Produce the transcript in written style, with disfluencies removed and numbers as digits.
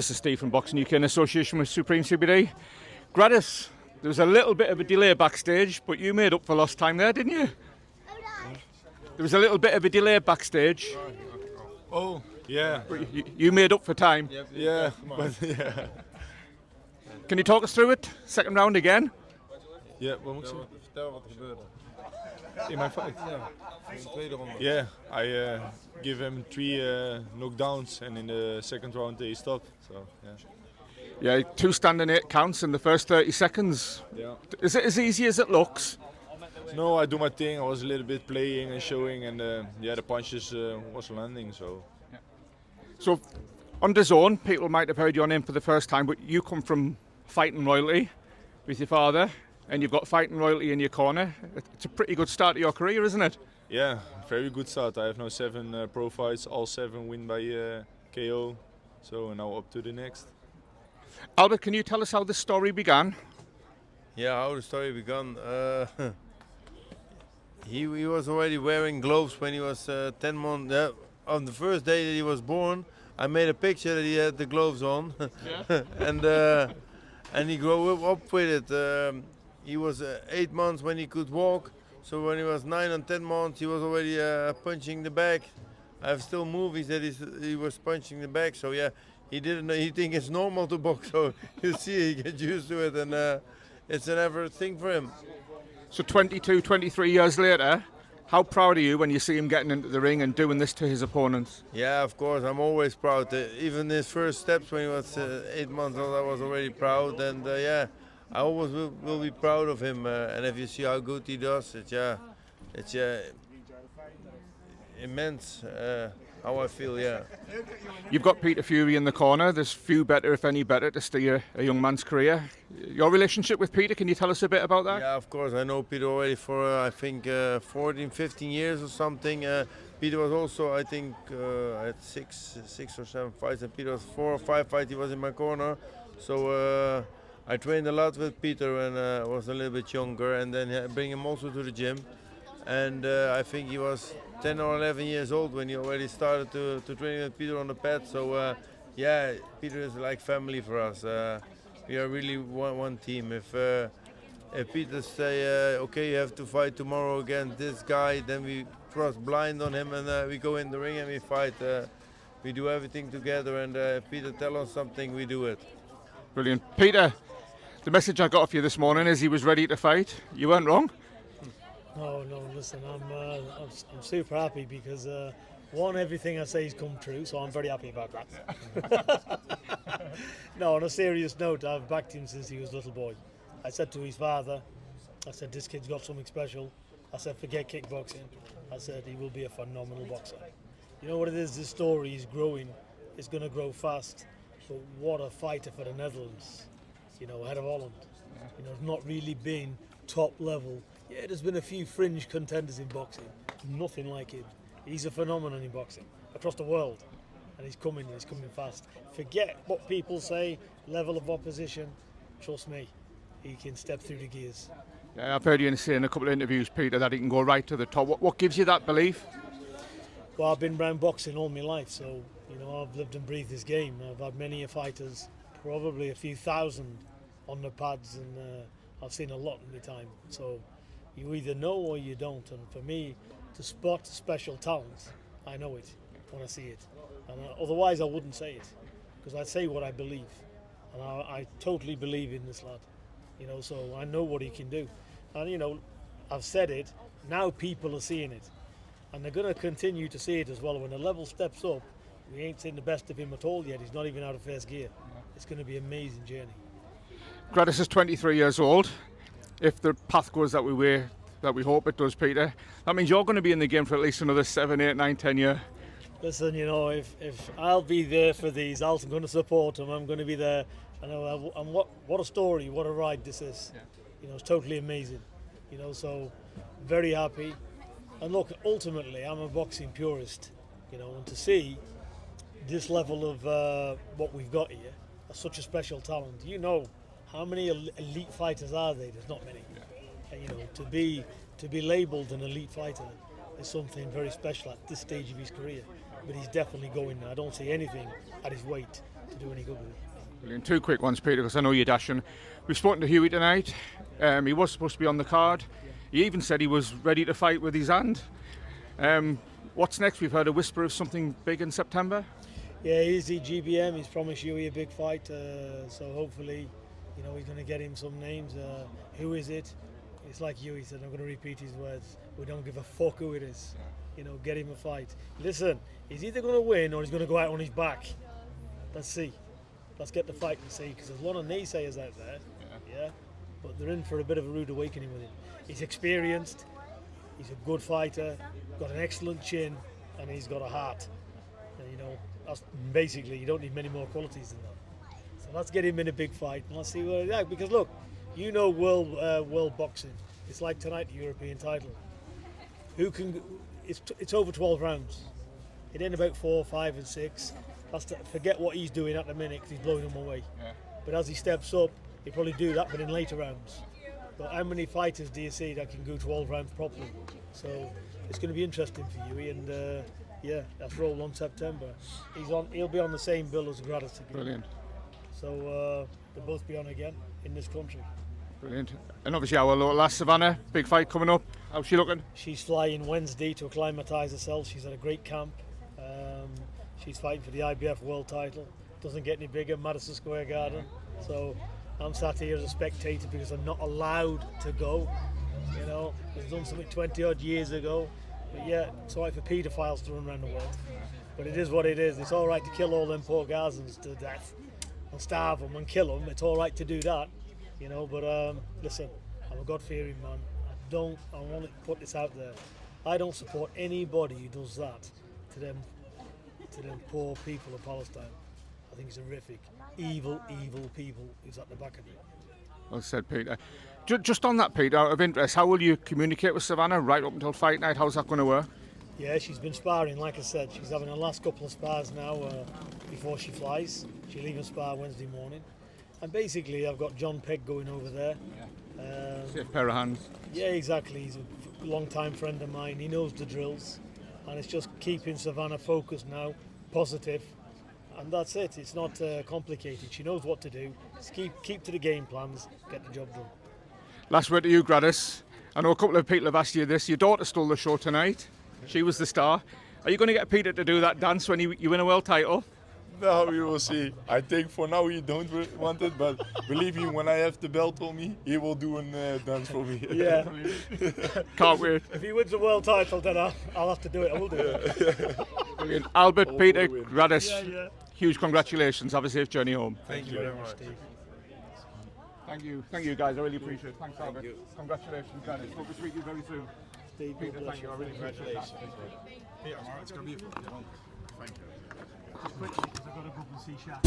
This is Steve from Boxing UK in association with Supreme CBD. Gradis, there was a little bit of a delay backstage, but you made up for lost time there, didn't you? There was a little bit of a delay backstage. Oh, yeah. But you made up for time. Yeah, but yeah. Can you talk us through it? Second round again? Ja, wat moet ik zeggen? Vertel wat er gebeurde. In my fight? Ja, in de tweede ronde. Yeah, I give him 3 knockdowns and in the second round he stopped. So, yeah. Yeah, 2 standing 8 counts in the first 30 seconds. Yeah. Is it as easy as it looks? No, I do my thing. I was a little bit playing and showing, and yeah, the punches was landing. So, on the zone, people might have heard your name for the first time, but you come from fighting royalty with your father, and you've got fighting royalty in your corner. It's a pretty good start to your career, isn't it? Yeah, very good start. I have now 7 pro fights, all 7 win by KO. So now up to the next. Albert, can you tell us how this story began? Yeah, how the story began. He was already wearing gloves when he was 10 months. On the first day that he was born, I made a picture that he had the gloves on, and he grew up with it. He was 8 months when he could walk. So when he was 9 and 10 months, he was already punching the bag. I have still movies that he was punching the bag. So yeah, he didn't know. He think it's normal to box. So you see, he gets used to it, and it's an ever thing for him. So 22, 23 years later, how proud are you when you see him getting into the ring and doing this to his opponents? Yeah, of course, I'm always proud. Even his first steps when he was 8 months old, I was already proud, and yeah, I always will be proud of him. And if you see how good he does, it's immense how I feel. Yeah. You've got Peter Fury in the corner. There's few better, if any better, to steer a young man's career. Your relationship with Peter, can you tell us a bit about that? Yeah, of course. I know Peter already for I think 14, 15 years or something. Peter was also, I think, at six or 7 fights, and Peter was 4 or 5 fights. He was in my corner, so I trained a lot with Peter when I was a little bit younger, and then bring him also to the gym. And I think he was 10 or 11 years old when he already started to train with Peter on the pad. So yeah, Peter is like family for us. We are really one team. If Peter say, okay, you have to fight tomorrow against this guy, then we trust blind on him, and we go in the ring and we fight. We do everything together, and if Peter tell us something, we do it. Brilliant. Peter, the message I got off you this morning is he was ready to fight. You weren't wrong. No, listen, I'm super happy because one, everything I say has come true, so I'm very happy about that. No, on a serious note, I've backed him since he was a little boy. I said to his father, I said, this kid's got something special. I said, forget kickboxing. I said, he will be a phenomenal boxer. You know what it is, this story is growing, it's going to grow fast, but what a fighter for the Netherlands, you know, ahead of Holland. You know, not really been top level. Yeah, there's been a few fringe contenders in boxing, nothing like him. He's a phenomenon in boxing across the world, and he's coming fast. Forget what people say, level of opposition, trust me, he can step through the gears. Yeah, I've heard you say in a couple of interviews, Peter, that he can go right to the top. What gives you that belief? Well, I've been around boxing all my life, so you know I've lived and breathed this game. I've had many fighters, probably a few thousand on the pads, and I've seen a lot in my time. So you either know or you don't, and for me to spot special talent, I know it when I see it, and otherwise I wouldn't say it, because I say what I believe, and I totally believe in this lad, you know, so I know what he can do, and you know, I've said it, now people are seeing it, and they're going to continue to see it as well. When the level steps up, we ain't seen the best of him at all yet. He's not even out of first gear. It's going to be an amazing journey. Gradis is 23 years old. If the path goes that we hope it does, Peter, that means you're going to be in the game for at least another 7, 8, 9, 10 years. Listen, you know, if I'll be there for these, I'm going to support them. I'm going to be there. I know, and what a story, what a ride this is. Yeah. You know, it's totally amazing. You know, so very happy. And look, ultimately, I'm a boxing purist. You know, and to see this level of what we've got here, such a special talent. You know, how many elite fighters are there? There's not many. Yeah. And, you know, to be labelled an elite fighter is something very special at this stage of his career. But he's definitely going there. I don't see anything at his weight do any good with it. Brilliant. 2 quick ones, Peter, because I know you're dashing. We've spoken to Hughie tonight. He was supposed to be on the card. He even said he was ready to fight with his hand. What's next? We've heard a whisper of something big in September. Yeah, he's the GBM. He's promised Hughie a big fight, so hopefully, you know, he's going to get him some names. Who is it? It's like Hughie said. I'm going to repeat his words. We don't give a fuck who it is. You know, get him a fight. Listen, he's either going to win or he's going to go out on his back. Let's see. Let's get the fight and see, because there's a lot of naysayers out there. Yeah. But they're in for a bit of a rude awakening with him. He's experienced. He's a good fighter. Got an excellent chin, and he's got a heart. And, you know, that's basically, you don't need many more qualities than that. So let's get him in a big fight and let's see where he's at. Because look, you know, world boxing. It's like tonight, the European title. It's over 12 rounds. It ain't about 4, 5, and 6. Forget what he's doing at the minute because he's blowing them away. Yeah. But as he steps up, he'll probably do that, but in later rounds. But how many fighters do you see that can go 12 rounds properly? So it's going to be interesting for Hughie, and yeah, that's roll on September. He'll be on the same bill as Gratis again. Brilliant. So they'll both be on again in this country. Brilliant. And obviously our little lass Savannah, big fight coming up. How's she looking? She's flying Wednesday to acclimatise herself. She's at a great camp. She's fighting for the IBF world title. Doesn't get any bigger, Madison Square Garden. So I'm sat here as a spectator because I'm not allowed to go. You know, we've done something 20 odd years ago. But yeah, it's all right for paedophiles to run around the world. But it is what it is. It's all right to kill all them poor Gazans to death and starve them and kill them. It's all right to do that, you know. But listen, I'm a God-fearing man. I want to put this out there. I don't support anybody who does that to them poor people of Palestine. I think it's horrific. Evil people who's at the back of it. Well said, Peter. Just on that, Peter, out of interest, how will you communicate with Savannah right up until fight night? How's that going to work? Yeah, she's been sparring, like I said. She's having her last couple of spars now before she flies. She'll even spar Wednesday morning. And basically, I've got John Pegg going over there. Safe pair of hands. Yeah, exactly. He's a long-time friend of mine. He knows the drills. And it's just keeping Savannah focused now, positive. And that's it. It's not complicated. She knows what to do. Just keep to the game plans, get the job done. Last word to you, Gradis. I know a couple of people have asked you this. Your daughter stole the show tonight. She was the star. Are you going to get Peter to do that dance when you win a world title? No, we will see. I think for now he don't want it, but believe me, when I have the belt on me, he will do a dance for me. Yeah. Can't wait. If he wins the world title, then I'll have to do it. I will do it. Brilliant. Albert, All Peter, for the win. Gradis, Yeah. huge congratulations. Have a safe journey home. Thank you very much. Steve. Thank you guys. I really appreciate it. Thanks, Albert. Congratulations, Gradis. Hope to speak to you very soon. Steve, Peter, God bless thank you. I really appreciate that. Peter, it's going to be a thank you. Quick, because I've got to go up and see Shaq.